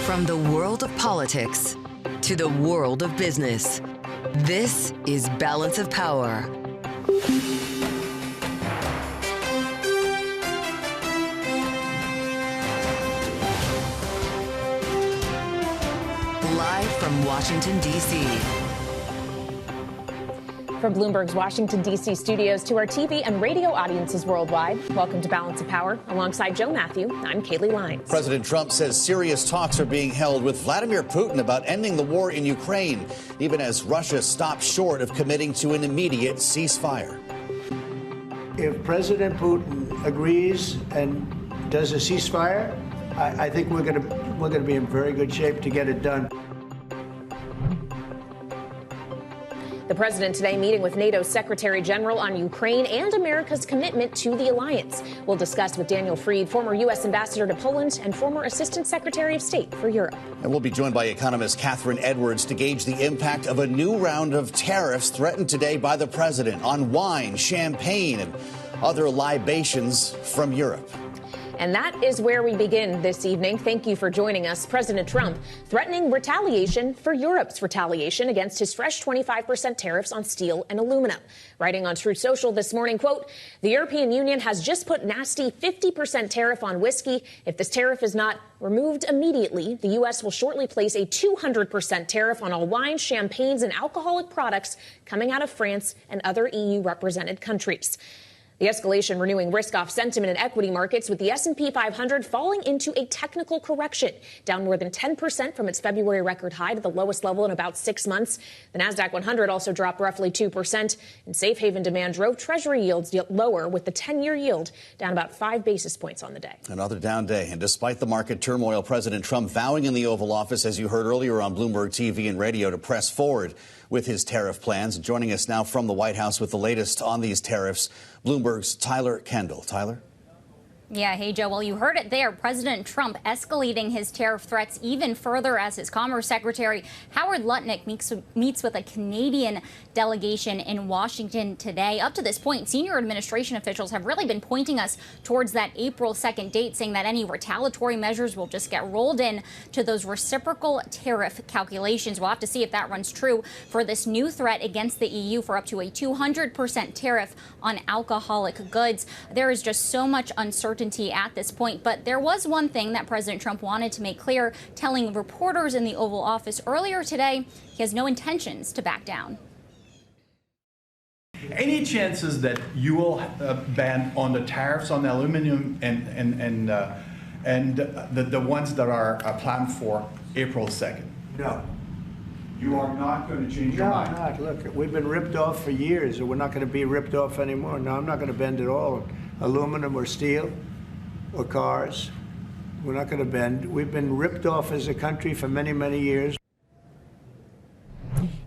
From the world of politics to the world of business, this is Balance of Power. Live from Washington, D.C. From Bloomberg's Washington, D.C. studios to our TV and radio audiences worldwide, welcome to Balance of Power. Alongside Joe Matthew, I'm Kaylee Lyons. President Trump says serious talks are being held with Vladimir Putin about ending the war in Ukraine, even as Russia stops short of committing to an immediate ceasefire. If President Putin agrees and does a ceasefire, I think we're going to be in very good shape to get it done. The president today meeting with NATO's Secretary General on Ukraine and America's commitment to the alliance. We'll discuss with Daniel Fried, former U.S. ambassador to Poland and former Assistant Secretary of State for Europe. And we'll be joined by economist Kathryn Edwards to gauge the impact of a new round of tariffs threatened today by the president on wine, champagne, and other libations from Europe. And that is where we begin this evening. Thank you for joining us. President Trump threatening retaliation for Europe's retaliation against his fresh 25% tariffs on steel and aluminum. Writing on Truth Social this morning, quote, the European Union has just put nasty 50% tariff on whiskey. If this tariff is not removed immediately, the U.S. will shortly place a 200% tariff on all wines, champagnes, and alcoholic products coming out of France and other EU-represented countries. The escalation renewing risk-off sentiment in equity markets, with the S&P 500 falling into a technical correction, down more than 10% from its February record high to the lowest level in about 6 months. The Nasdaq 100 also dropped roughly 2%, and safe haven demand drove Treasury yields lower, with the 10-year yield down about 5 basis points on the day. Another down day, and despite the market turmoil, President Trump vowing in the Oval Office, as you heard earlier on Bloomberg TV and radio, to press forward with his tariff plans. Joining us now from the White House with the latest on these tariffs, Bloomberg's Tyler Kendall. Tyler? Yeah, hey, Joe. Well, you heard it there. President Trump escalating his tariff threats even further as his Commerce Secretary Howard Lutnick meets with a Canadian delegation in Washington today. Up to this point, senior administration officials have really been pointing us towards that April 2nd date, saying that any retaliatory measures will just get rolled in to those reciprocal tariff calculations. We'll have to see if that runs true for this new threat against the EU for up to a 200% tariff on alcoholic goods. There is just so much uncertainty at this point, but there was one thing that President Trump wanted to make clear, telling reporters in the Oval Office earlier today he has no intentions to back down. Any chances that you will ban on the tariffs on aluminum and the ones that are planned for April 2nd? No. You are not going to change your mind? No, not. Look, we've been ripped off for years, and we're not going to be ripped off anymore. No, I'm not going to bend at all. Aluminum or steel or cars, we're not going to bend. We've been ripped off as a country for many, many years.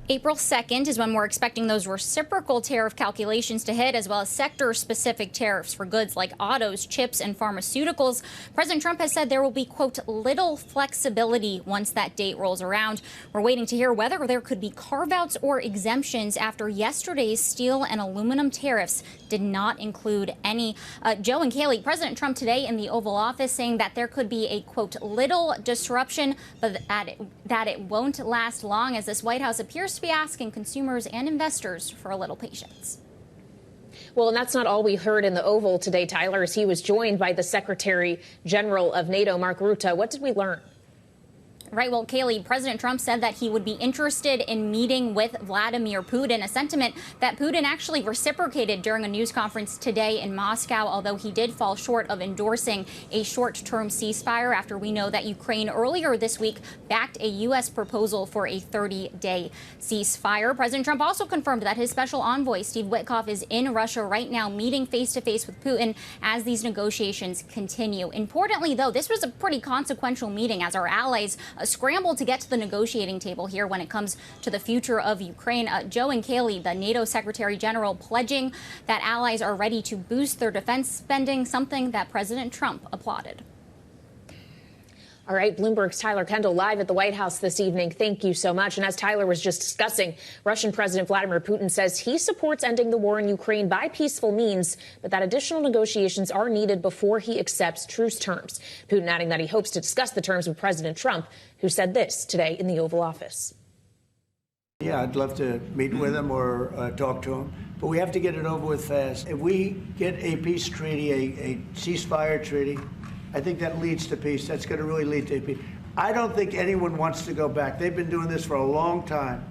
April 2nd is when we're expecting those reciprocal tariff calculations to hit, as well as sector-specific tariffs for goods like autos, chips, and pharmaceuticals. President Trump has said there will be, quote, little flexibility once that date rolls around. We're waiting to hear whether there could be carve-outs or exemptions after yesterday's steel and aluminum tariffs did not include any. Joe and Kaylee, President Trump today in the Oval Office saying that there could be a, quote, little disruption, but that it won't last long, as this White House appears to be asking consumers and investors for a little patience. Well, and that's not all we heard in the Oval today, Tyler, as he was joined by the Secretary General of NATO, Mark Rutte. What did we learn? Right. Well, Kaylee, President Trump said that he would be interested in meeting with Vladimir Putin, a sentiment that Putin actually reciprocated during a news conference today in Moscow, although he did fall short of endorsing a short-term ceasefire after we know that Ukraine earlier this week backed a U.S. proposal for a 30-day ceasefire. President Trump also confirmed that his special envoy, Steve Witkoff, is in Russia right now meeting face-to-face with Putin as these negotiations continue. Importantly, though, this was a pretty consequential meeting as our allies a scramble to get to the negotiating table here when it comes to the future of Ukraine. Joe and Kaylee, the NATO Secretary General, pledging that allies are ready to boost their defense spending, something that President Trump applauded. All right, Bloomberg's Tyler Kendall live at the White House this evening. Thank you so much. And as Tyler was just discussing, Russian President Vladimir Putin says he supports ending the war in Ukraine by peaceful means, but that additional negotiations are needed before he accepts truce terms. Putin adding that he hopes to discuss the terms with President Trump, who said this today in the Oval Office. Yeah, I'd love to meet with him or talk to him, but we have to get it over with fast. If we get a peace treaty, a ceasefire treaty, I think that leads to peace. That's going to really lead to peace. I don't think anyone wants to go back. They've been doing this for a long time,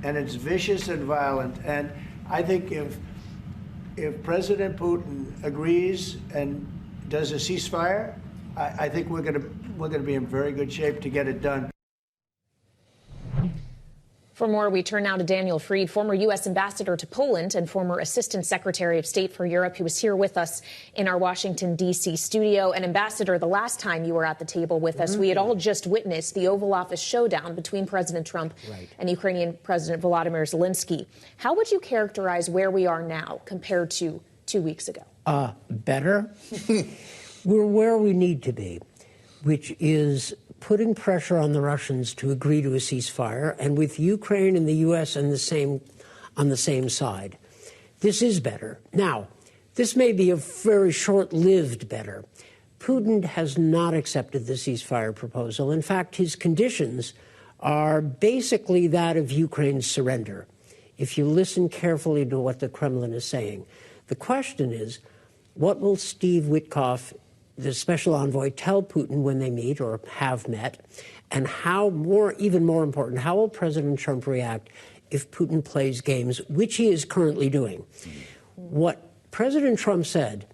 and it's vicious and violent. And I think if President Putin agrees and does a ceasefire, I think we're going to be in very good shape to get it done. For more, we turn now to Daniel Fried, former U.S. ambassador to Poland and former Assistant Secretary of State for Europe, who was here with us in our Washington, D.C. studio. And Ambassador, the last time you were at the table with us, we had all just witnessed the Oval Office showdown between President Trump and Ukrainian President Volodymyr Zelensky. How would you characterize where we are now compared to 2 weeks ago? Better. We're where we need to be, which is putting pressure on the Russians to agree to a ceasefire, and with Ukraine and the U.S. on the same side. This is better. Now, this may be a very short-lived better. Putin has not accepted the ceasefire proposal. In fact, his conditions are basically that of Ukraine's surrender, if you listen carefully to what the Kremlin is saying. The question is, what will Steve Witkoff, the special envoy, tell Putin when they meet or have met, and even more important, how will President Trump react if Putin plays games, which he is currently doing? What President Trump said,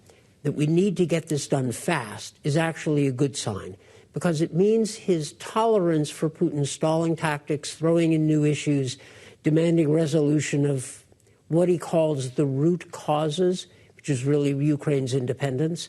that we need to get this done fast, is actually a good sign, because it means his tolerance for Putin's stalling tactics, throwing in new issues, demanding resolution of what he calls the root causes, which is really Ukraine's independence.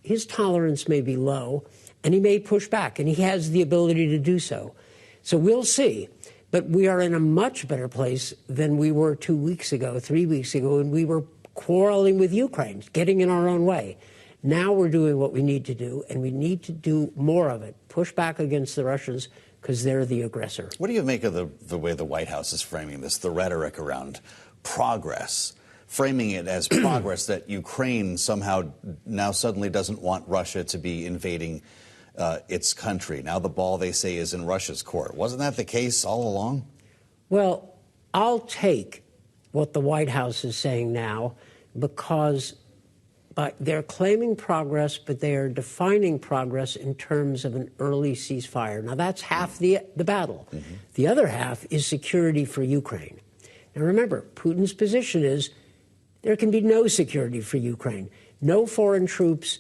His tolerance may be low, and he may push back, and he has the ability to do so. So we'll see. But we are in a much better place than we were 2 weeks ago, 3 weeks ago, when we were quarreling with Ukraine, getting in our own way. Now we're doing what we need to do, and we need to do more of it, push back against the Russians, because they're the aggressor. What do you make of the way the White House is framing this, the rhetoric around progress? Framing it as progress, that Ukraine somehow now suddenly doesn't want Russia to be invading its country. Now the ball, they say, is in Russia's court. Wasn't that the case all along? Well, I'll take what the White House is saying now, because they're claiming progress, but they are defining progress in terms of an early ceasefire. Now, that's half the battle. The other half is security for Ukraine. Now, remember, Putin's position is there can be no security for Ukraine, no foreign troops,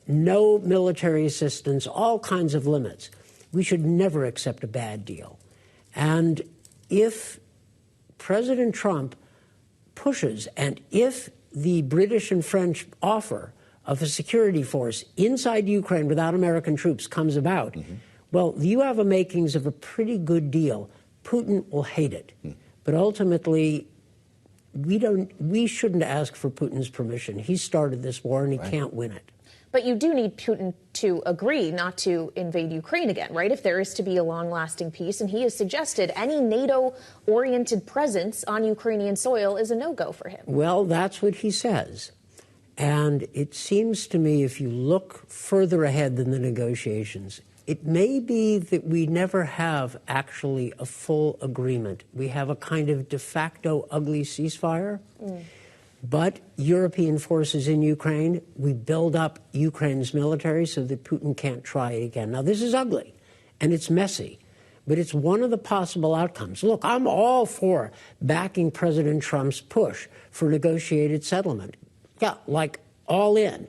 no military assistance, all kinds of limits. We should never accept a bad deal. And if President Trump pushes, and if the British and French offer of a security force inside Ukraine without American troops comes about, well, you have the makings of a pretty good deal. Putin will hate it. But ultimately, we shouldn't ask for Putin's permission. He started this war, and he can't win it. But you do need Putin to agree not to invade Ukraine again, right? If there is to be a long-lasting peace. And he has suggested any NATO-oriented presence on Ukrainian soil is a no-go for him. Well, that's what he says. And it seems to me, if you look further ahead than the negotiations, it may be that we never have actually a full agreement. We have a kind of de facto ugly ceasefire. But European forces in Ukraine, we build up Ukraine's military so that Putin can't try it again. Now, this is ugly, and it's messy, but it's one of the possible outcomes. Look, I'm all for backing President Trump's push for negotiated settlement. Yeah, like all in.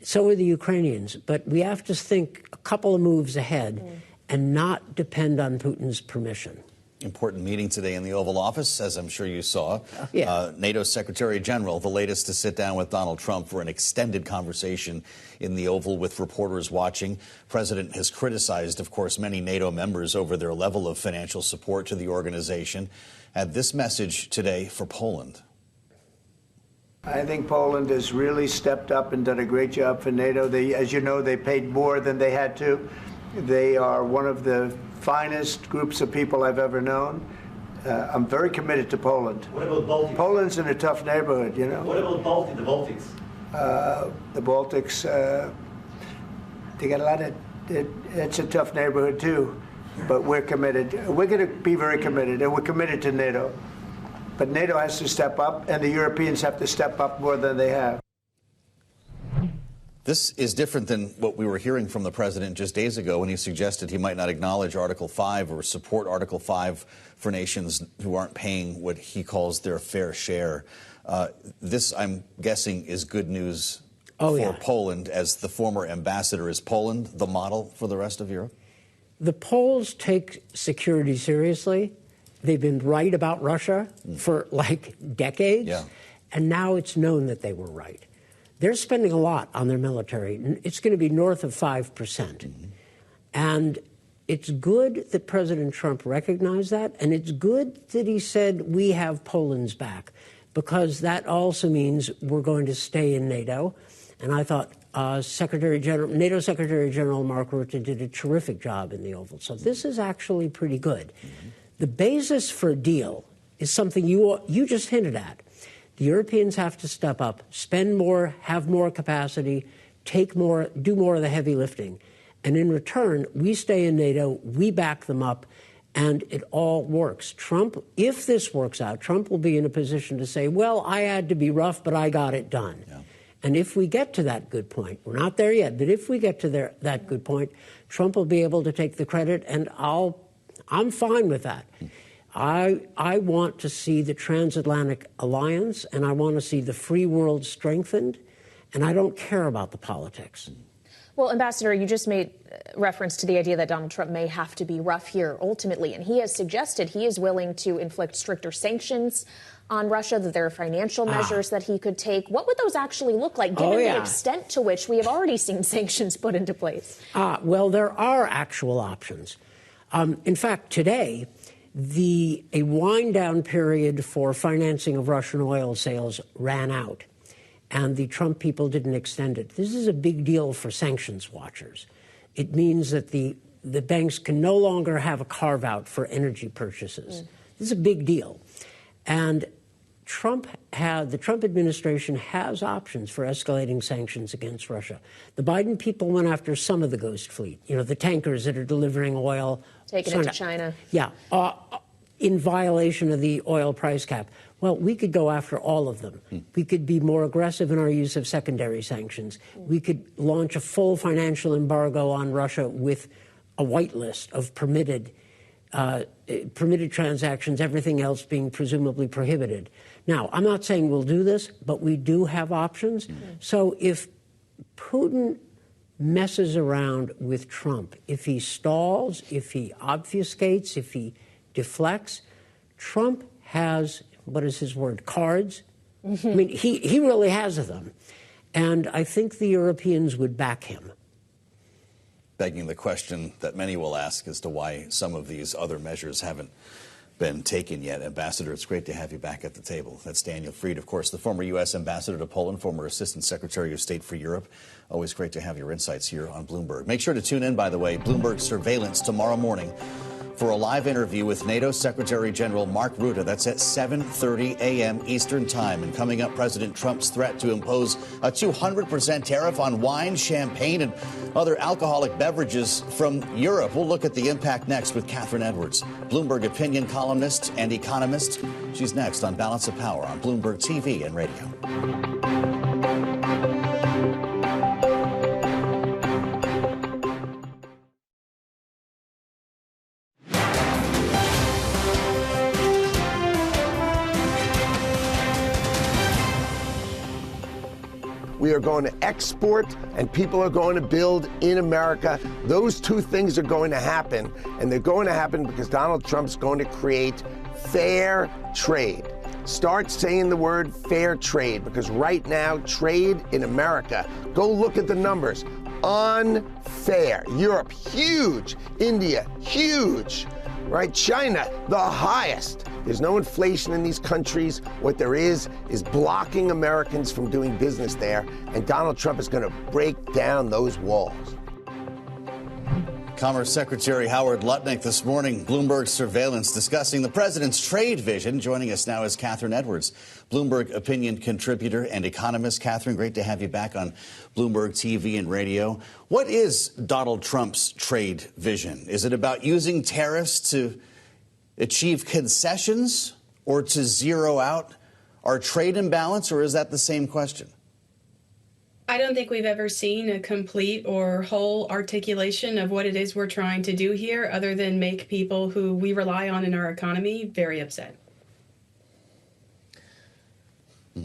So are the Ukrainians. But we have to think a couple of moves ahead and not depend on Putin's permission. Important meeting today in the Oval Office, as I'm sure you saw. NATO Secretary General, the latest to sit down with Donald Trump for an extended conversation in the Oval with reporters watching. President has criticized, of course, many NATO members over their level of financial support to the organization. Had this message today for Poland. I think Poland has really stepped up and done a great job for NATO. As you know, they paid more than they had to. They are one of the finest groups of people I've ever known. I'm very committed to Poland. What about Baltics? Poland's in a tough neighborhood, you know. What about the Baltics? The Baltics, they got a lot of, it's a tough neighborhood too, but we're committed. We're going to be very committed, and we're committed to NATO. But NATO has to step up, and the Europeans have to step up more than they have. This is different than what we were hearing from the president just days ago when he suggested he might not acknowledge Article 5 or support Article 5 for nations who aren't paying what he calls their fair share. This, I'm guessing, is good news for Poland. As the former ambassador, is Poland the model for the rest of Europe? The Poles take security seriously. They've been right about Russia for like decades, and now it's known that they were right. They're spending a lot on their military. It's going to be north of 5%. And it's good that President Trump recognized that, and it's good that he said we have Poland's back, because that also means we're going to stay in NATO. And I thought NATO Secretary General Mark Rutte did a terrific job in the Oval. So this is actually pretty good. The basis for a deal is something you just hinted at. The Europeans have to step up, spend more, have more capacity, take more, do more of the heavy lifting. And in return, we stay in NATO, we back them up, and it all works. Trump, if this works out, Trump will be in a position to say, well, I had to be rough, but I got it done. And if we get to that good point, we're not there yet, but if we get to that good point, Trump will be able to take the credit, and I'm fine with that. I want to see the transatlantic alliance, and I want to see the free world strengthened, and I don't care about the politics. Well, Ambassador, you just made reference to the idea that Donald Trump may have to be rough here ultimately, and he has suggested he is willing to inflict stricter sanctions on Russia, that there are financial measures that he could take. What would those actually look like, given the extent to which we have already seen sanctions put into place? Well, there are actual options. In fact, today, a wind-down period for financing of Russian oil sales ran out, and the Trump people didn't extend it. This is a big deal for sanctions watchers. It means that the banks can no longer have a carve-out for energy purchases. This is a big deal. And the Trump administration has options for escalating sanctions against Russia. The Biden people went after some of the ghost fleet, the tankers that are delivering oil. Taking it to China. Yeah, in violation of the oil price cap. Well, we could go after all of them. We could be more aggressive in our use of secondary sanctions. We could launch a full financial embargo on Russia with a whitelist of permitted transactions, everything else being presumably prohibited. Now, I'm not saying we'll do this, but we do have options. So if Putin messes around with Trump, if he stalls, if he obfuscates, if he deflects, Trump has, what is his word, cards? I mean, he really has them. And I think the Europeans would back him. Begging the question that many will ask as to why some of these other measures haven't been taken yet. Ambassador, it's great to have you back at the table. That's Daniel Fried, of course, the former U.S. ambassador to Poland, former Assistant Secretary of State for Europe. Always great to have your insights here on Bloomberg. Make sure to tune in, by the way, Bloomberg Surveillance tomorrow morning for a live interview with NATO Secretary General Mark Rutte. That's at 7:30 a.m. Eastern Time. And coming up, President Trump's threat to impose a 200% tariff on wine, champagne, and other alcoholic beverages from Europe. We'll look at the impact next with Kathryn Edwards, Bloomberg opinion columnist and economist. She's next on Balance of Power on Bloomberg TV and radio. We are going to export, and people are going to build in America. Those two things are going to happen, and they're going to happen because Donald Trump's going to create fair trade. Start saying the word fair trade, because right now, trade in America, go look at the numbers, unfair. Europe, huge. India, huge. Right? China, the highest. There's no inflation in these countries. What there is blocking Americans from doing business there, and Donald Trump is going to break down those walls. Commerce Secretary Howard Lutnick this morning, Bloomberg surveillance discussing the president's trade vision. Joining us now is Kathryn Edwards, Bloomberg opinion contributor and economist. Kathryn, great to have you back on Bloomberg TV and radio. What is Donald Trump's trade vision? Is it about using tariffs to achieve concessions or to zero out our trade imbalance, or is that the same question? I don't think we've ever seen a complete or whole articulation of what it is we're trying to do here, other than make people who we rely on in our economy very upset.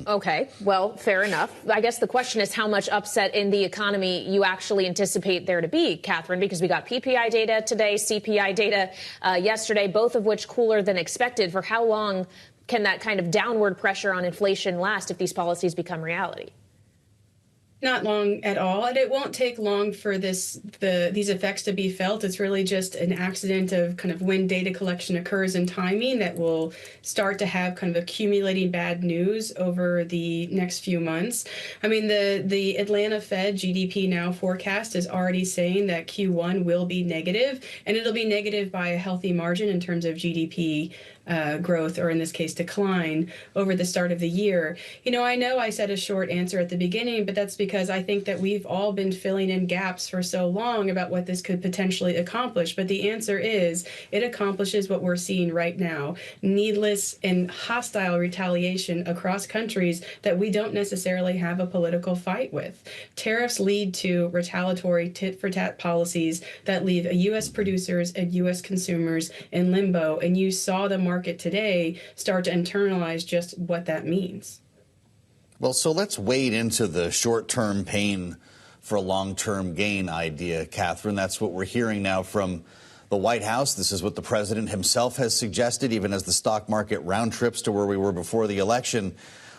Okay, well, fair enough. I guess the question is how much upset in the economy you actually anticipate there to be, Kathryn, because we got PPI data today, CPI data yesterday, both of which cooler than expected. For how long can that kind of downward pressure on inflation last if these policies become reality? Not long at all, and it won't take long for these effects to be felt. It's really just an accident of kind of when data collection occurs and timing that will start to have kind of accumulating bad news over the next few months. I mean, the Atlanta Fed GDP Now forecast is already saying that Q1 will be negative, and it'll be negative by a healthy margin in terms of GDP growth, or in this case, decline over the start of the year. You know I said a short answer at the beginning, but that's because I think that we've all been filling in gaps for so long about what this could potentially accomplish. But the answer is it accomplishes what we're seeing right now: needless and hostile retaliation across countries that we don't necessarily have a political fight with. Tariffs lead to retaliatory tit-for-tat policies that leave U.S. producers and U.S. consumers in limbo, and you saw the market today start to internalize just what that means. Well, so let's wade into the short-term pain for a long-term gain idea, Kathryn. That's what we're hearing now from the White House. This is what the president himself has suggested, even as the stock market round trips to where we were before the election.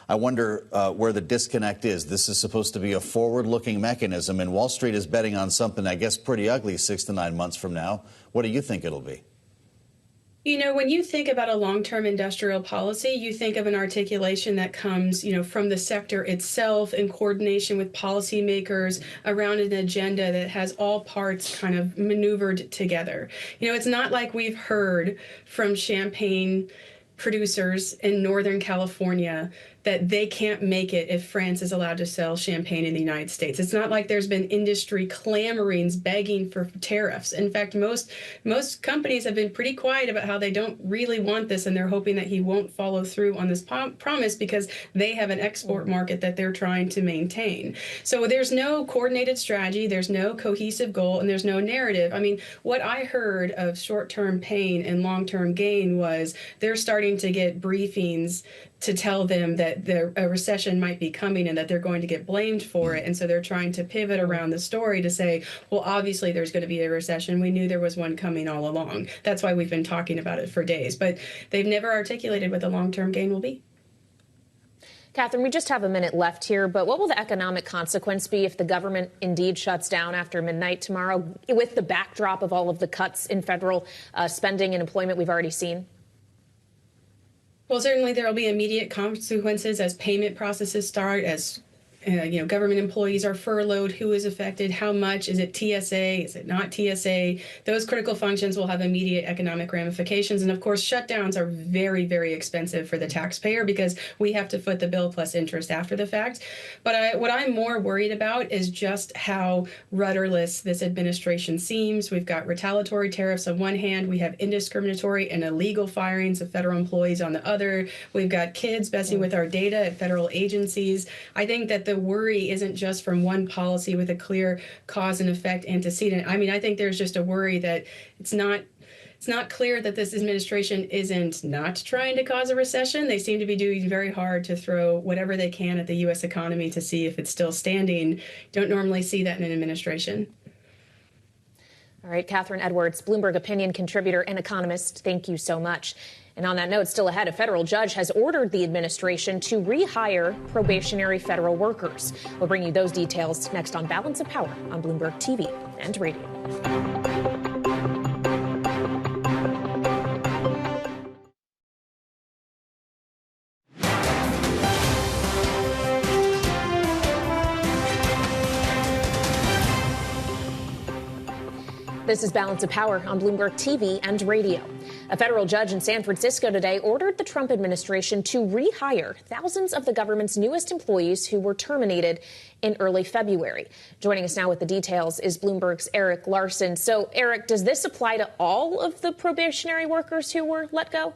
I wonder where the disconnect is. This is supposed to be a forward-looking mechanism, and Wall Street is betting on something, I guess, pretty ugly 6 to 9 months from now. What do you think it'll be? You know, when you think about a long-term industrial policy, you think of an articulation that comes, from the sector itself in coordination with policymakers around an agenda that has all parts kind of maneuvered together. It's not like we've heard from champagne producers in Northern California that they can't make it if France is allowed to sell champagne in the United States. It's not like there's been industry clamorings begging for tariffs. In fact, most companies have been pretty quiet about how they don't really want this, and they're hoping that he won't follow through on this promise because they have an export market that they're trying to maintain. So there's no coordinated strategy, there's no cohesive goal, and there's no narrative. I mean, what I heard of short-term pain and long-term gain was they're starting to get briefings to tell them that a recession might be coming and that they're going to get blamed for it. And so they're trying to pivot around the story to say, well, obviously there's going to be a recession. We knew there was one coming all along. That's why we've been talking about it for days. But they've never articulated what the long-term gain will be. Kathryn, we just have a minute left here, but what will the economic consequence be if the government indeed shuts down after midnight tomorrow, with the backdrop of all of the cuts in federal spending and employment we've already seen? Well, certainly there will be immediate consequences as payment processes start, as government employees are furloughed. Who is affected? How much? Is it TSA? Is it not TSA? Those critical functions will have immediate economic ramifications. And of course, shutdowns are very, very expensive for the taxpayer because we have to foot the bill plus interest after the fact. But what I'm more worried about is just how rudderless this administration seems. We've got retaliatory tariffs on one hand. We have indiscriminatory and illegal firings of federal employees on the other. We've got kids messing with our data at federal agencies. I think that the worry isn't just from one policy with a clear cause and effect antecedent. I mean, I think there's just a worry that it's not clear that this administration isn't not trying to cause a recession. They seem to be doing very hard to throw whatever they can at the U.S. economy to see if it's still standing. Don't normally see that in an administration. All right, Kathryn Edwards, Bloomberg opinion contributor and economist, thank you so much. And on that note, still ahead, a federal judge has ordered the administration to rehire probationary federal workers. We'll bring you those details next on Balance of Power on Bloomberg TV and radio. This is Balance of Power on Bloomberg TV and radio. A federal judge in San Francisco today ordered the Trump administration to rehire thousands of the government's newest employees who were terminated in early February. Joining us now with the details is Bloomberg's Erik Larson. So, Erik, does this apply to all of the probationary workers who were let go?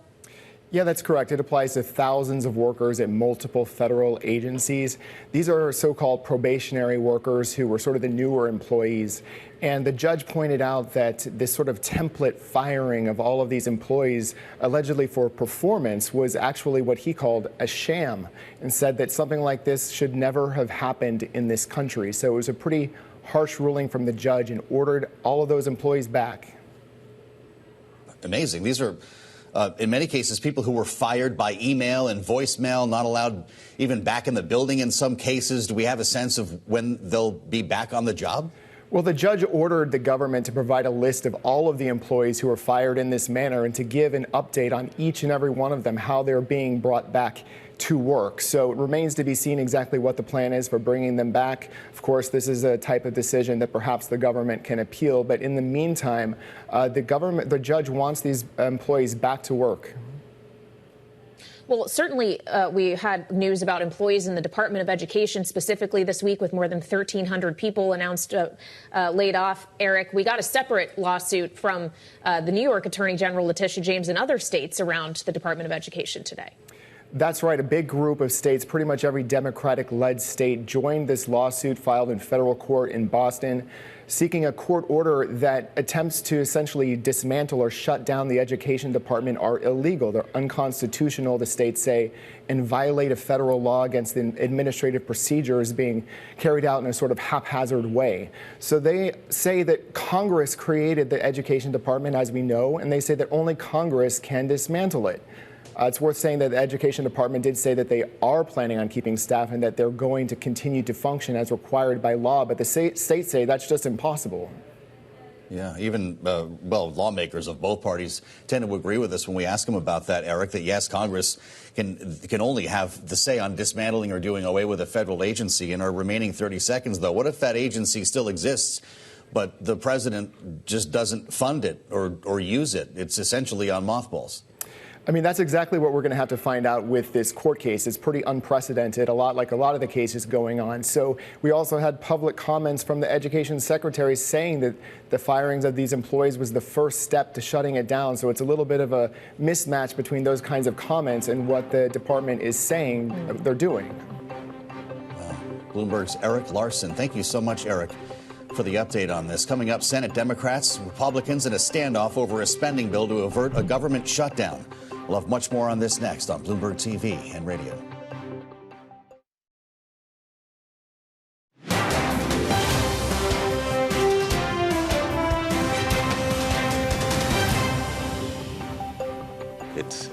Yeah, that's correct. It applies to thousands of workers at multiple federal agencies. These are so-called probationary workers who were sort of the newer employees. And the judge pointed out that this sort of template firing of all of these employees, allegedly for performance, was actually what he called a sham, and said that something like this should never have happened in this country. So it was a pretty harsh ruling from the judge and ordered all of those employees back. Amazing. These are in many cases, people who were fired by email and voicemail, not allowed even back in the building in some cases. Do we have a sense of when they'll be back on the job? Well, the judge ordered the government to provide a list of all of the employees who were fired in this manner and to give an update on each and every one of them, how they're being brought back to work. So it remains to be seen exactly what the plan is for bringing them back. Of course, this is a type of decision that perhaps the government can appeal. But in the meantime, the judge wants these employees back to work. Well, certainly we had news about employees in the Department of Education specifically this week, with more than 1,300 people announced laid off. Erik, we got a separate lawsuit from the New York Attorney General Letitia James and other states around the Department of Education today. That's right. A big group of states, pretty much every Democratic-led state, joined this lawsuit filed in federal court in Boston, seeking a court order that attempts to essentially dismantle or shut down the education department are illegal. They're unconstitutional, the states say, and violate a federal law against the administrative procedures being carried out in a sort of haphazard way. So they say that Congress created the education department, as we know, and they say that only Congress can dismantle it. It's worth saying that the Education Department did say that they are planning on keeping staff and that they're going to continue to function as required by law. But the states say that's just impossible. Yeah, even, lawmakers of both parties tend to agree with us when we ask them about that, Erik, that yes, Congress can only have the say on dismantling or doing away with a federal agency. In our remaining 30 seconds, though, what if that agency still exists, but the president just doesn't fund it or use it? It's essentially on mothballs. I mean, that's exactly what we're going to have to find out with this court case. It's pretty unprecedented, a lot like a lot of the cases going on. So we also had public comments from the education secretary saying that the firings of these employees was the first step to shutting it down. So it's a little bit of a mismatch between those kinds of comments and what the department is saying they're doing. Bloomberg's Erik Larson. Thank you so much, Erik, for the update on this. Coming up, Senate Democrats, Republicans in a standoff over a spending bill to avert a government shutdown. We'll have much more on this next on Bloomberg TV and radio. It's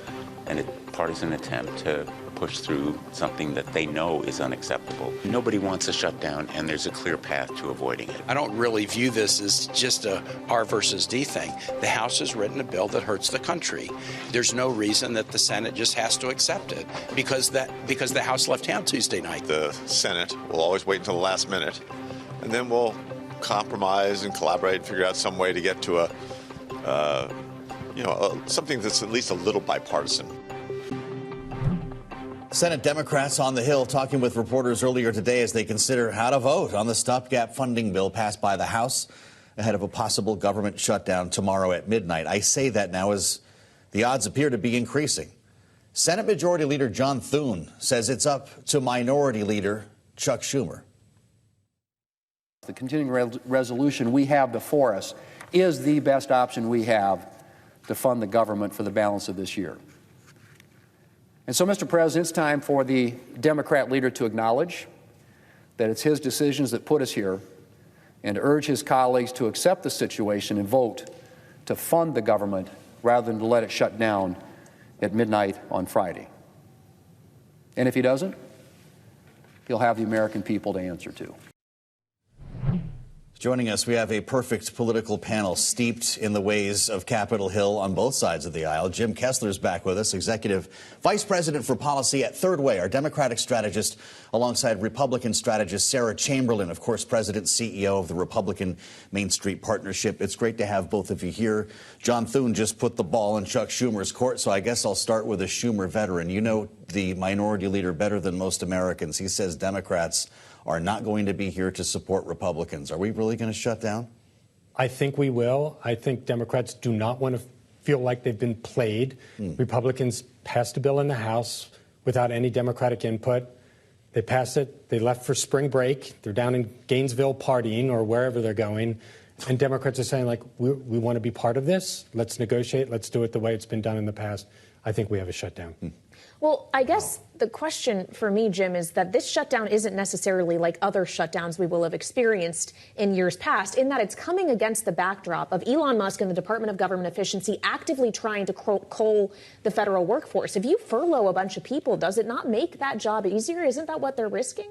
a partisan attempt to push through something that they know is unacceptable. Nobody wants a shutdown, and there's a clear path to avoiding it. I don't really view this as just a R versus D thing. The House has written a bill that hurts the country. There's no reason that the Senate just has to accept it because the House left town Tuesday night. The Senate will always wait until the last minute, and then we'll compromise and collaborate and figure out some way to get to something that's at least a little bipartisan. Senate Democrats on the Hill talking with reporters earlier today as they consider how to vote on the stopgap funding bill passed by the House ahead of a possible government shutdown tomorrow at midnight. I say that now as the odds appear to be increasing. Senate Majority Leader John Thune says it's up to Minority Leader Chuck Schumer. The continuing resolution we have before us is the best option we have to fund the government for the balance of this year. And so, Mr. President, it's time for the Democrat leader to acknowledge that it's his decisions that put us here and to urge his colleagues to accept the situation and vote to fund the government rather than to let it shut down at midnight on Friday. And if he doesn't, he'll have the American people to answer to. Joining us, we have a perfect political panel steeped in the ways of Capitol Hill on both sides of the aisle. Jim Kessler's back with us, Executive Vice President for Policy at Third Way, our Democratic strategist, alongside Republican strategist Sarah Chamberlain, of course, President CEO of the Republican Main Street Partnership. It's great to have both of you here. John Thune just put the ball in Chuck Schumer's court, so I guess I'll start with a Schumer veteran. You know the minority leader better than most Americans. He says Democrats are not going to be here to support Republicans. Are we really going to shut down? I think we will. I think Democrats do not want to feel like they've been played. Republicans passed a bill in the House without any Democratic input. They passed it. They left for spring break. They're down in Gainesville partying or wherever they're going. And Democrats are saying, like, we want to be part of this. Let's negotiate. Let's do it the way it's been done in the past. I think we have a shutdown. Well, I guess the question for me, Jim, is that this shutdown isn't necessarily like other shutdowns we will have experienced in years past, in that it's coming against the backdrop of Elon Musk and the Department of Government Efficiency actively trying to cull the federal workforce. If you furlough a bunch of people, does it not make that job easier? Isn't that what they're risking?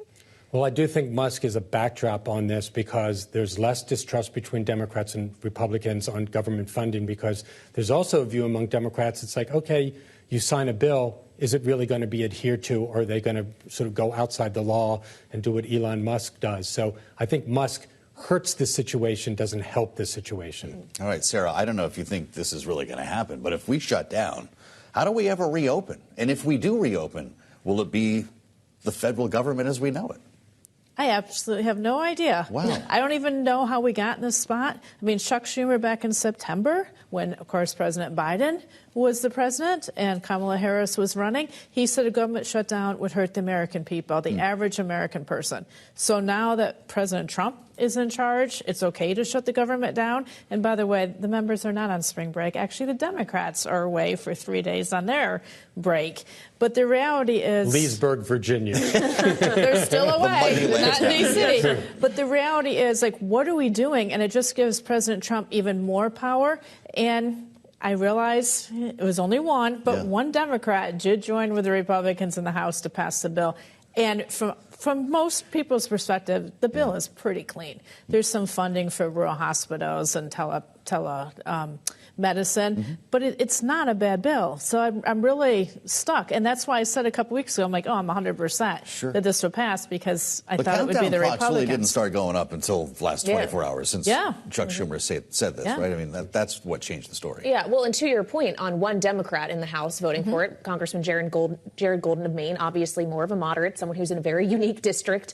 Well, I do think Musk is a backdrop on this because there's less distrust between Democrats and Republicans on government funding, because there's also a view among Democrats. It's like, OK, you sign a bill. Is it really going to be adhered to, or are they going to sort of go outside the law and do what Elon Musk does? So I think Musk hurts the situation, doesn't help the situation. All right, Sarah, I don't know if you think this is really going to happen, but if we shut down, how do we ever reopen? And if we do reopen, will it be the federal government as we know it? I absolutely have no idea. Wow. I don't even know how we got in this spot. I mean, Chuck Schumer back in September, when, of course, President Biden was the president and Kamala Harris was running, he said a government shutdown would hurt the American people, the average American person. So now that President Trump is in charge, it's okay to shut the government down. And by the way, the members are not on spring break. Actually, the Democrats are away for 3 days on their break. But the reality is... Leesburg, Virginia. They're still away. They're not in D.C. But the reality is, like, what are we doing? And it just gives President Trump even more power. And I realize it was only one, but one Democrat did join with the Republicans in the House to pass the bill. And from most people's perspective, the bill is pretty clean. There's some funding for rural hospitals and medicine, but it's not a bad bill. So I'm really stuck. And that's why I said a couple weeks ago, I'm like, I'm 100% that this would pass, because I thought it would be the Republicans. Really didn't start going up until the last 24 hours since Chuck Schumer said this, right? I mean, that's what changed the story. Yeah, well, and to your point, on one Democrat in the House voting for it, Congressman Jared Golden of Maine, obviously more of a moderate, someone who's in a very unique district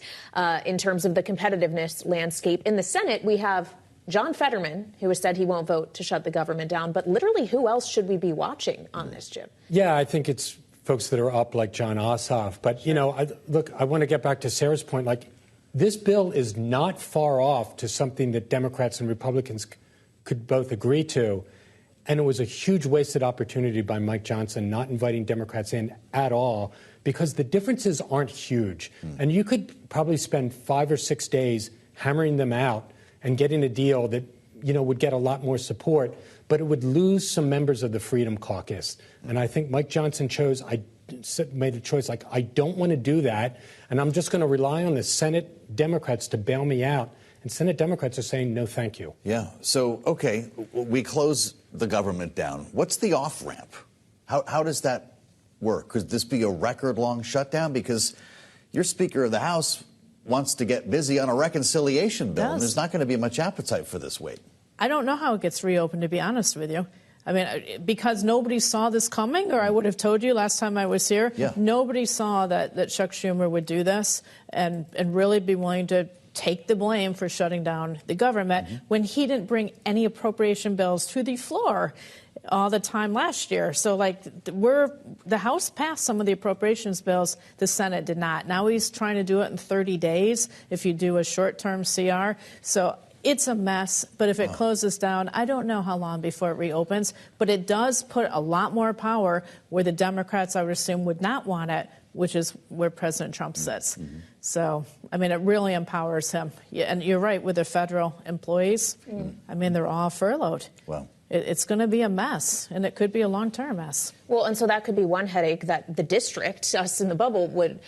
in terms of the competitiveness landscape. In the Senate, we have John Fetterman, who has said he won't vote to shut the government down. But literally, who else should we be watching on this, Jim? Yeah, I think it's folks that are up like John Ossoff. But, you know, I want to get back to Sarah's point. Like, this bill is not far off to something that Democrats and Republicans could both agree to. And it was a huge wasted opportunity by Mike Johnson not inviting Democrats in at all, because the differences aren't huge. And you could probably spend 5 or 6 days hammering them out and getting a deal that, you know, would get a lot more support, but it would lose some members of the Freedom Caucus. And I think Mike Johnson made a choice like, I don't want to do that, and I'm just going to rely on the Senate Democrats to bail me out. And Senate Democrats are saying, no, thank you. Yeah. So, okay, we close the government down. What's the off-ramp? How does that work? Could this be a record-long shutdown? Because your Speaker of the House wants to get busy on a reconciliation bill, and there's not going to be much appetite for this wait. I don't know how it gets reopened, to be honest with you. I mean, because nobody saw this coming, or I would have told you last time I was here, nobody saw that Chuck Schumer would do this and really be willing to take the blame for shutting down the government when he didn't bring any appropriation bills to the floor all the time last year. So, like, the House passed some of the appropriations bills, the Senate did not. Now he's trying to do it in 30 days if you do a short-term CR. So it's a mess, but if it closes down, I don't know how long before it reopens, but it does put a lot more power where the Democrats, I would assume, would not want it, which is where President Trump sits. So, I mean, it really empowers him. Yeah, and you're right, with the federal employees, I mean, they're all furloughed. Well, it's going to be a mess, and it could be a long-term mess. Well, and so that could be one headache that the district, us in the bubble, would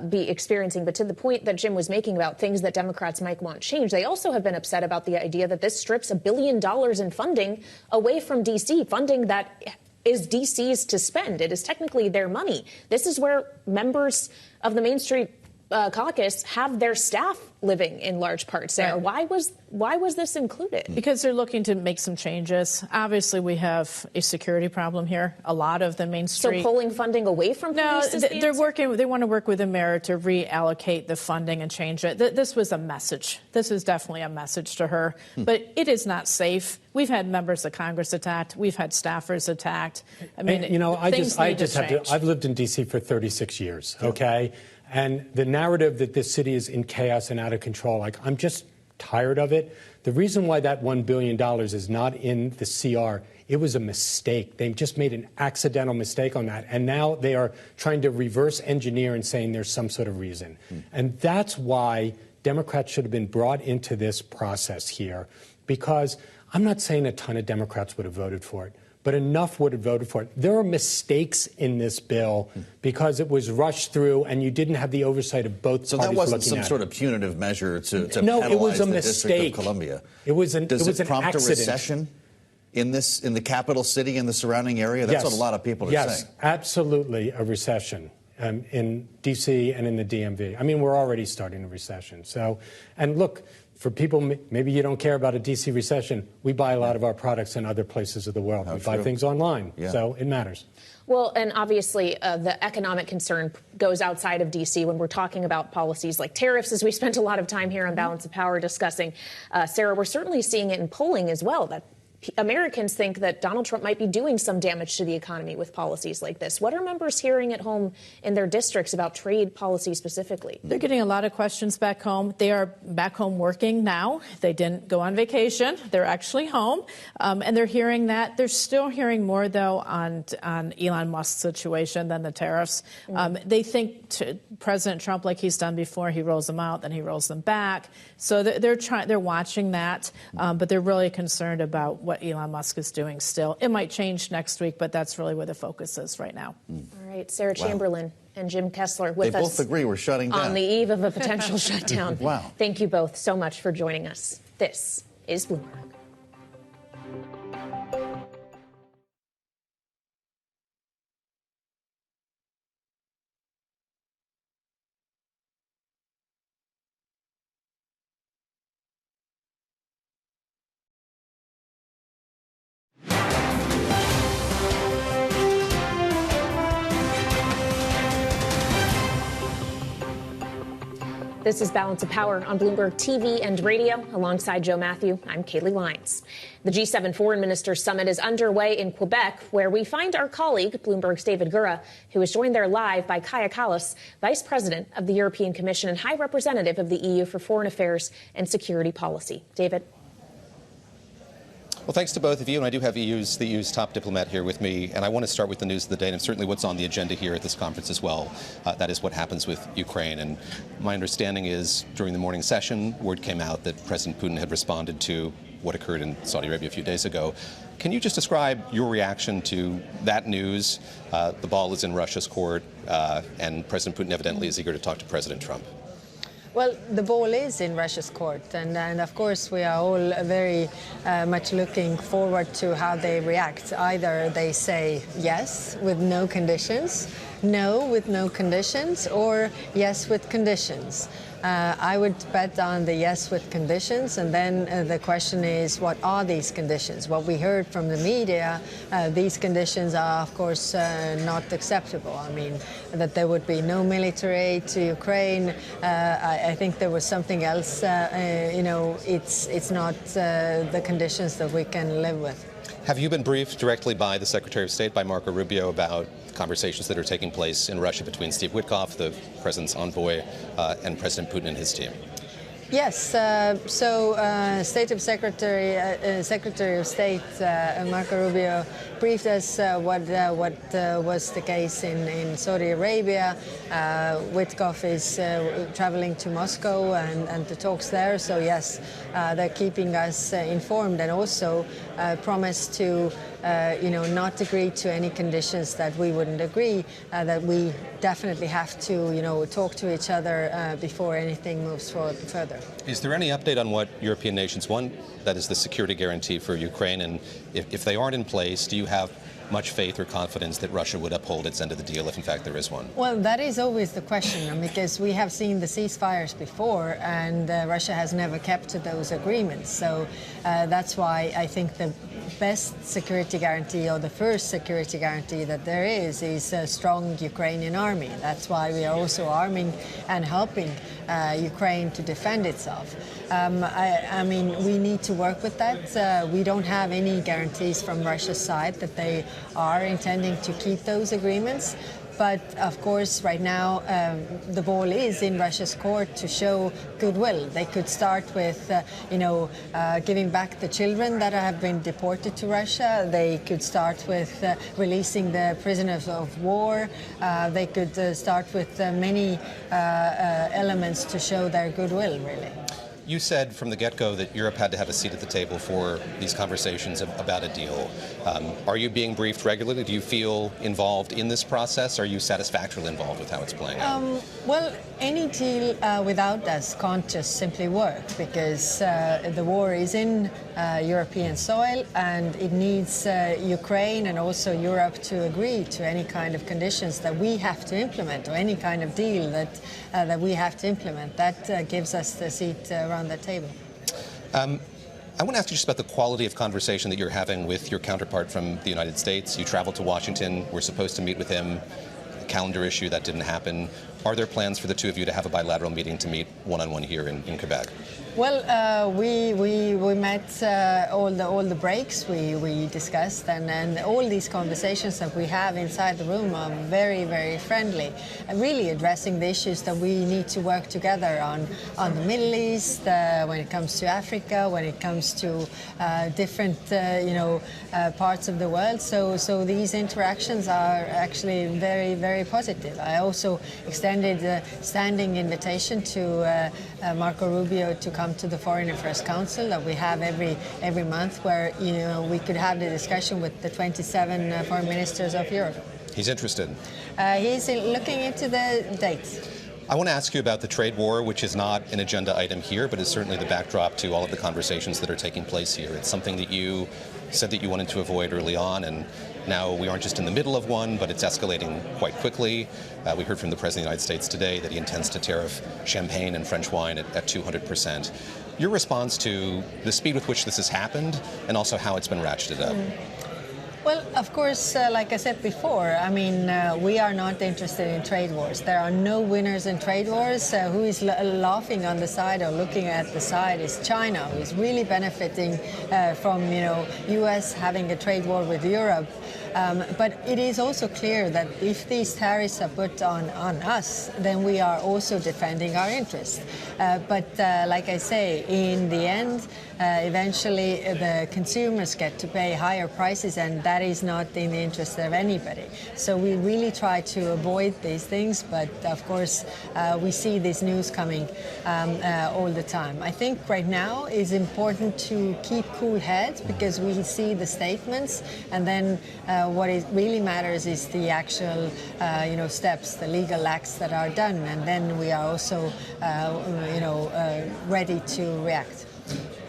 be experiencing. But to the point that Jim was making about things that Democrats might want changed, they also have been upset about the idea that this strips $1 billion in funding away from D.C., funding that is D.C.'s to spend. It is technically their money. This is where members of the Main Street Caucus have their staff living in large parts there. Right. Why was this included? Because they're looking to make some changes. Obviously, we have a security problem here. A lot of the Main Street. So pulling funding away from police? No, they're working. They want to work with the mayor to reallocate the funding and change it. This was a message. This is definitely a message to her. But it is not safe. We've had members of Congress attacked. We've had staffers attacked. I mean, I've lived in D.C. for 36 years. Okay. And the narrative that this city is in chaos and out of control, like, I'm just tired of it. The reason why that $1 billion is not in the CR, it was a mistake. They just made an accidental mistake on that. And now they are trying to reverse engineer and saying there's some sort of reason. And that's why Democrats should have been brought into this process here, because I'm not saying a ton of Democrats would have voted for it, but enough would have voted for it. There are mistakes in this bill because it was rushed through and you didn't have the oversight of both parties. So that wasn't some sort of punitive measure to no, penalize it was a the mistake. District of Columbia. Does it prompt accident. a recession in the capital city and the surrounding area? That's what a lot of people are saying. Yes, absolutely a recession in D.C. and in the DMV. I mean, we're already starting a recession. So, and look, for people, maybe you don't care about a D.C. recession. We buy a lot of our products in other places of the world. We buy things online, so it matters. Well, and obviously the economic concern goes outside of D.C. when we're talking about policies like tariffs, as we spent a lot of time here on Balance of Power discussing. Sarah, we're certainly seeing it in polling as well, that Americans think that Donald Trump might be doing some damage to the economy with policies like this. What are members hearing at home in their districts about trade policy specifically? They're getting a lot of questions back home. They are back home working now. They didn't go on vacation. They're actually home. And they're hearing that. They're still hearing more, though, on Elon Musk's situation than the tariffs. They think President Trump, like he's done before, he rolls them out, then he rolls them back. So they're watching that, but they're really concerned about what Elon Musk is doing still. It might change next week, but that's really where the focus is right now. All right, Sarah Chamberlain and Jim Kessler with us. They both agree we're shutting down. On the eve of a potential shutdown. Wow. Thank you both so much for joining us. This is Bloomberg. This is Balance of Power on Bloomberg TV and radio. Alongside Joe Matthew, I'm Kaylee Lyons. The G7 Foreign Ministers Summit is underway in Quebec, where we find our colleague, Bloomberg's David Gura, who is joined there live by Kaja Kallas, Vice President of the European Commission and High Representative of the EU for Foreign Affairs and Security Policy. David. Well, thanks to both of you, and I do have the EU's top diplomat here with me, and I want to start with the news of the day, and certainly what's on the agenda here at this conference as well. That is what happens with Ukraine, and my understanding is during the morning session, word came out that President Putin had responded to what occurred in Saudi Arabia a few days ago. Can you just describe your reaction to that news? The ball is in Russia's court, and President Putin evidently is eager to talk to President Trump. Well, the ball is in Russia's court, and of course we are all very much looking forward to how they react. Either they say yes with no conditions, no with no conditions, or yes with conditions. I would bet on the yes with conditions, and then the question is, what are these conditions? What we heard from the media, these conditions are, of course, not acceptable. I mean, that there would be no military aid to Ukraine. I think there was something else. It's not the conditions that we can live with. Have you been briefed directly by the Secretary of State, by Marco Rubio, about conversations that are taking place in Russia between Steve Witkoff, the president's envoy, and President Putin and his team? Yes. Secretary of State Marco Rubio briefed us what was the case in Saudi Arabia. Witkoff is traveling to Moscow and the talks there. So yes, they're keeping us informed and also promised to not agree to any conditions that we wouldn't agree. That we definitely have to talk to each other before anything moves forward further. Is there any update on what European nations want? That is the security guarantee for Ukraine. And if they aren't in place, do you have much faith or confidence that Russia would uphold its end of the deal if, in fact, there is one? Well, that is always the question, because we have seen the ceasefires before, and Russia has never kept to those agreements. So that's why I think the best security guarantee, or the first security guarantee that there is a strong Ukrainian army. That's why we are also arming and helping Ukraine to defend itself. I mean, we need to work with that. We don't have any guarantees from Russia's side that they are intending to keep those agreements. But of course, right now, the ball is in Russia's court to show goodwill. They could start with, giving back the children that have been deported to Russia. They could start with releasing the prisoners of war. They could start with many elements to show their goodwill, really. You said from the get-go that Europe had to have a seat at the table for these conversations about a deal. Are you being briefed regularly? Do you feel involved in this process? Are you satisfactorily involved with how it's playing out? Well, any deal without us can't just simply work, because the war is in European soil, and it needs Ukraine and also Europe to agree to any kind of conditions that we have to implement, or any kind of deal that we have to implement. That gives us the seat around the table. I want to ask you just about the quality of conversation that you're having with your counterpart from the United States. You traveled to Washington. We're supposed to meet with him. Calendar issue, that didn't happen. Are there plans for the two of you to have a bilateral meeting to meet one-on-one here in Quebec? Well, we met all the breaks we discussed, and all these conversations that we have inside the room are very, very friendly, and really addressing the issues that we need to work together on the Middle East, when it comes to Africa, when it comes to different parts of the world. So these interactions are actually very, very positive. I also extended a standing invitation to Marco Rubio to come to the Foreign Affairs Council that we have every month, where we could have the discussion with the 27 foreign ministers of Europe. He's interested. He's looking into the dates. I want to ask you about the trade war, which is not an agenda item here, but is certainly the backdrop to all of the conversations that are taking place here. It's something that you said that you wanted to avoid early on, and now we aren't just in the middle of one, but it's escalating quite quickly. We heard from the President of the United States today that he intends to tariff champagne and French wine at 200%. Your response to the speed with which this has happened, and also how it's been ratcheted up? Well, of course, like I said before, I mean, we are not interested in trade wars. There are no winners in trade wars. Who is laughing on the side or looking at the side is China, who is really benefiting from, U.S. having a trade war with Europe. But it is also clear that if these tariffs are put on us, then we are also defending our interests. But like I say, in the end, eventually the consumers get to pay higher prices, and that is not in the interest of anybody. So we really try to avoid these things, but of course we see this news coming all the time. I think right now it's important to keep cool heads, because we see the statements, and then what it really matters is the actual steps, the legal acts that are done, and then we are also ready to react.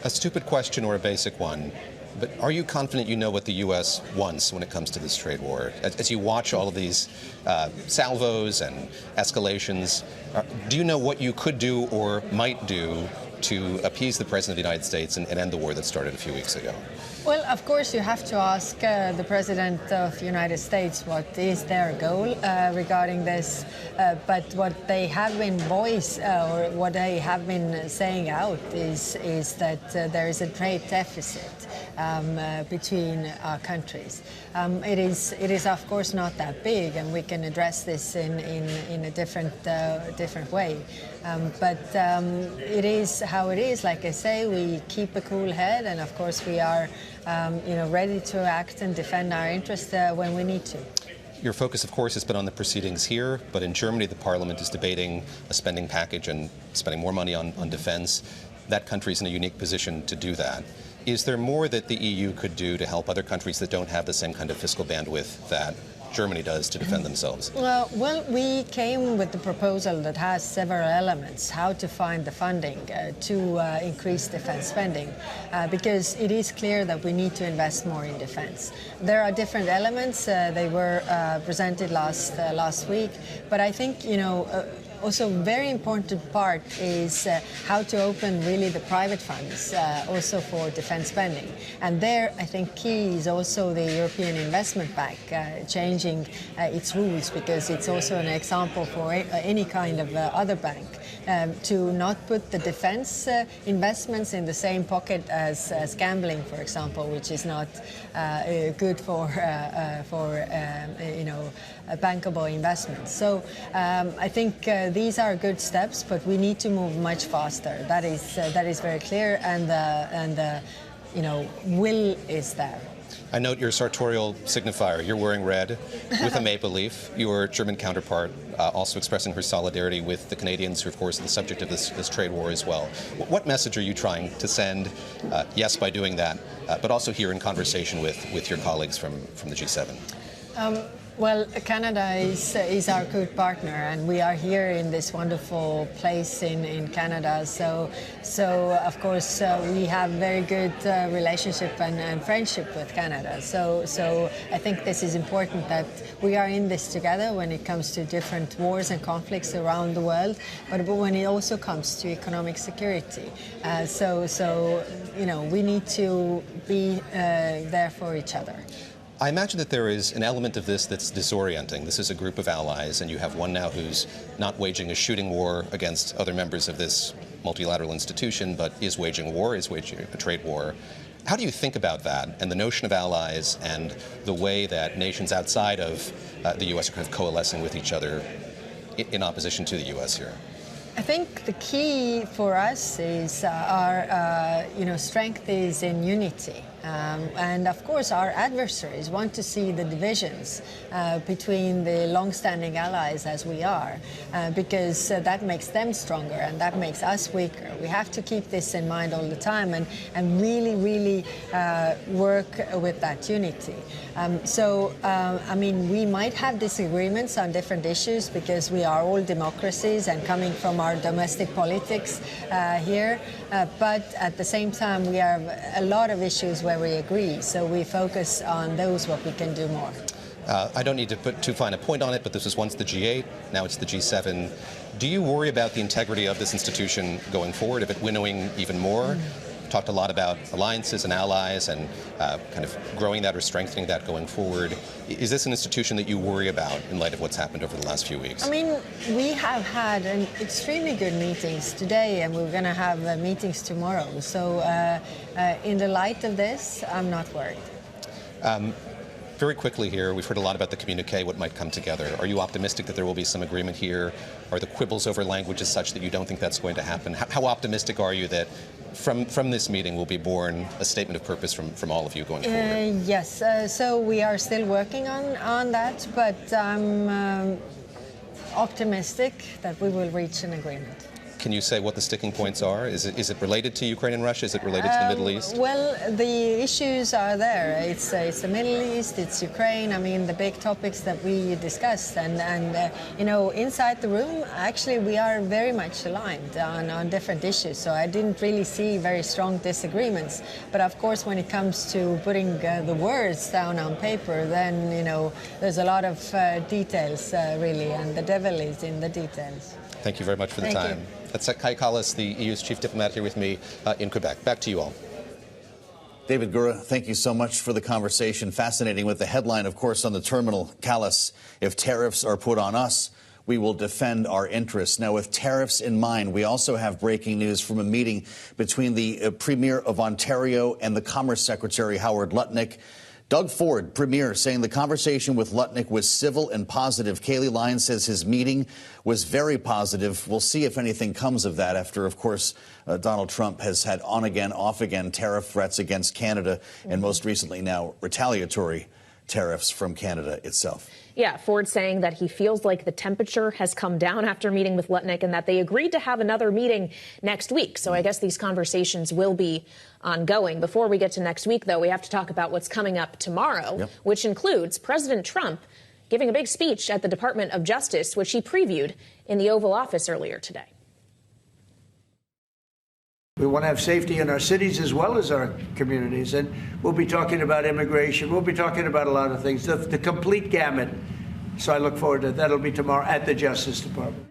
A stupid question or a basic one, but are you confident you know what the U.S. wants when it comes to this trade war? As you watch all of these salvos and escalations, do you know what you could do or might do to appease the President of the United States and end the war that started a few weeks ago? Well, of course, you have to ask the President of the United States what is their goal regarding this. But what they have been or what they have been saying out is that there is a trade deficit between our countries. It is of course not that big, and we can address this in a different way. But it is how it is. Like I say, we keep a cool head, and of course we are, ready to act and defend our interests when we need to. Your focus, of course, has been on the proceedings here, but in Germany, the parliament is debating a spending package and spending more money on defense. That country is in a unique position to do that. Is there more that the EU could do to help other countries that don't have the same kind of fiscal bandwidth that Germany does to defend themselves? Well, we came with the proposal that has several elements, how to find the funding to increase defense spending, because it is clear that we need to invest more in defense. There are different elements. They were presented last week, but I think, also very important part is how to open really the private funds also for defense spending. And there, I think key is also the European Investment Bank changing its rules, because it's also an example for any kind of other bank to not put the defense investments in the same pocket as gambling, for example, which is not good for bankable investments. So I think these are good steps, but we need to move much faster. That is very clear, and will is there. I note your sartorial signifier. You're wearing red with a maple leaf. Your German counterpart also expressing her solidarity with the Canadians, who, of course, are the subject of this trade war as well. What message are you trying to send, yes, by doing that, but also here in conversation with your colleagues from the G7? Well, Canada is our good partner, and we are here in this wonderful place in Canada. So of course, we have very good relationship and friendship with Canada. So I think this is important that we are in this together when it comes to different wars and conflicts around the world, but when it also comes to economic security. We need to be there for each other. I imagine that there is an element of this that's disorienting. This is a group of allies, and you have one now who's not waging a shooting war against other members of this multilateral institution, but is waging a trade war. How do you think about that and the notion of allies and the way that nations outside of the U.S. are kind of coalescing with each other in opposition to the U.S. here? I think the key for us is our strength is in unity. And of course, our adversaries want to see the divisions between the long-standing allies as we are, because that makes them stronger and that makes us weaker. We have to keep this in mind all the time and really, really work with that unity. We might have disagreements on different issues because we are all democracies and coming from our domestic politics here, but at the same time, we have a lot of issues where we agree, so we focus on those what we can do more. I don't need to put too fine a point on it, but this was once the G8, now it's the G7. Do you worry about the integrity of this institution going forward, of it winnowing even more? Talked a lot about alliances and allies and kind of growing that or strengthening that going forward. Is this an institution that you worry about in light of what's happened over the last few weeks? We have had extremely good meetings today, and we're going to have meetings tomorrow. So in the light of this, I'm not worried. Very quickly here, we've heard a lot about the communique, what might come together. Are you optimistic that there will be some agreement here? Are the quibbles over languages such that you don't think that's going to happen? How optimistic are you that from this meeting will be born a statement of purpose from all of you going forward? Yes, so we are still working on that, but I'm optimistic that we will reach an agreement. Can you say what the sticking points are? Is it related to Ukraine and Russia? Is it related to the Middle East? Well, the issues are there. It's the Middle East, it's Ukraine. The big topics that we discussed. And inside the room, actually, we are very much aligned on different issues. So I didn't really see very strong disagreements. But of course, when it comes to putting the words down on paper, then, there's a lot of details, really. And the devil is in the details. Thank you very much for the time. You. That's Kallas, the EU's chief diplomat, here with me in Quebec. Back to you all. David Gura, thank you so much for the conversation. Fascinating with the headline, of course, on the terminal, Kallas, if tariffs are put on us, we will defend our interests. Now, with tariffs in mind, we also have breaking news from a meeting between the Premier of Ontario and the Commerce Secretary, Howard Lutnick. Doug Ford, premier, saying the conversation with Lutnick was civil and positive. Kayleigh Lyons says his meeting was very positive. We'll see if anything comes of that after, of course, Donald Trump has had on-again, off-again tariff threats against Canada and most recently now retaliatory tariffs from Canada itself. Yeah, Ford saying that he feels like the temperature has come down after meeting with Lutnick and that they agreed to have another meeting next week. So I guess these conversations will be ongoing. Before we get to next week, though, we have to talk about what's coming up tomorrow, which includes President Trump giving a big speech at the Department of Justice, which he previewed in the Oval Office earlier today. We want to have safety in our cities as well as our communities. And we'll be talking about immigration. We'll be talking about a lot of things, the complete gamut. So I look forward to that. That'll be tomorrow at the Justice Department.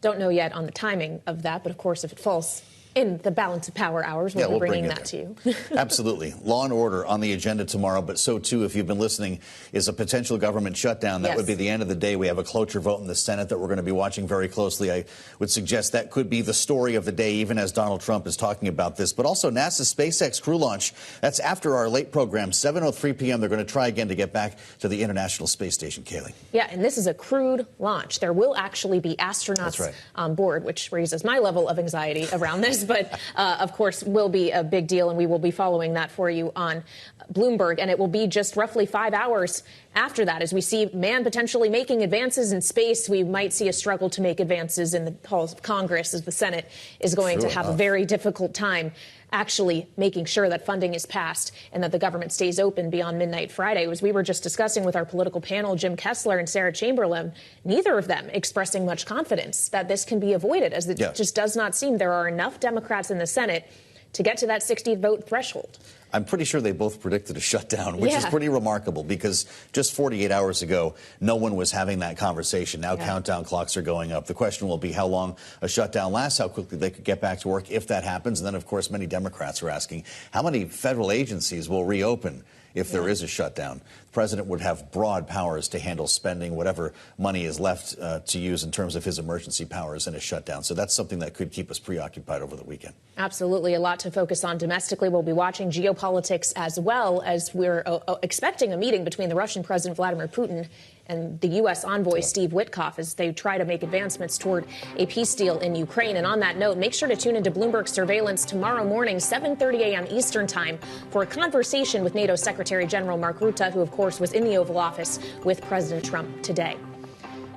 Don't know yet on the timing of that, but of course, if it falls in the balance of power hours, we'll be bringing that to you. Absolutely. Law and order on the agenda tomorrow, but so too, if you've been listening, is a potential government shutdown. That would be the end of the day. We have a cloture vote in the Senate that we're going to be watching very closely. I would suggest that could be the story of the day, even as Donald Trump is talking about this. But also NASA's SpaceX crew launch. That's after our late program, 7:03 p.m. They're going to try again to get back to the International Space Station, Kayleigh. Yeah, and this is a crewed launch. There will actually be astronauts on board, which raises my level of anxiety around this. But, of course, will be a big deal, and we will be following that for you on Bloomberg. And it will be just roughly 5 hours after that. As we see man potentially making advances in space, we might see a struggle to make advances in the halls of Congress, as the Senate is going to have a very difficult time actually making sure that funding is passed and that the government stays open beyond midnight Friday. As we were just discussing with our political panel, Jim Kessler and Sarah Chamberlain, neither of them expressing much confidence that this can be avoided, as it just does not seem there are enough Democrats in the Senate to get to that 60-vote threshold. I'm pretty sure they both predicted a shutdown, which is pretty remarkable because just 48 hours ago, no one was having that conversation. Now countdown clocks are going up. The question will be how long a shutdown lasts, how quickly they could get back to work if that happens. And then, of course, many Democrats are asking how many federal agencies will reopen if there is a shutdown. The president would have broad powers to handle spending, whatever money is left to use in terms of his emergency powers in a shutdown. So that's something that could keep us preoccupied over the weekend. Absolutely. A lot to focus on domestically. We'll be watching geopolitics as well, as we're expecting a meeting between the Russian President Vladimir Putin and the U.S. envoy Steve Witkoff as they try to make advancements toward a peace deal in Ukraine. And on that note, make sure to tune into Bloomberg Surveillance tomorrow morning, 7:30 a.m. Eastern time, for a conversation with NATO Secretary General Mark Rutte, who, of course, was in the Oval Office with President Trump today.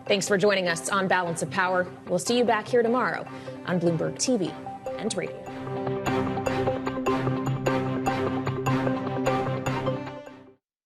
Thanks for joining us on Balance of Power. We'll see you back here tomorrow on Bloomberg TV and radio.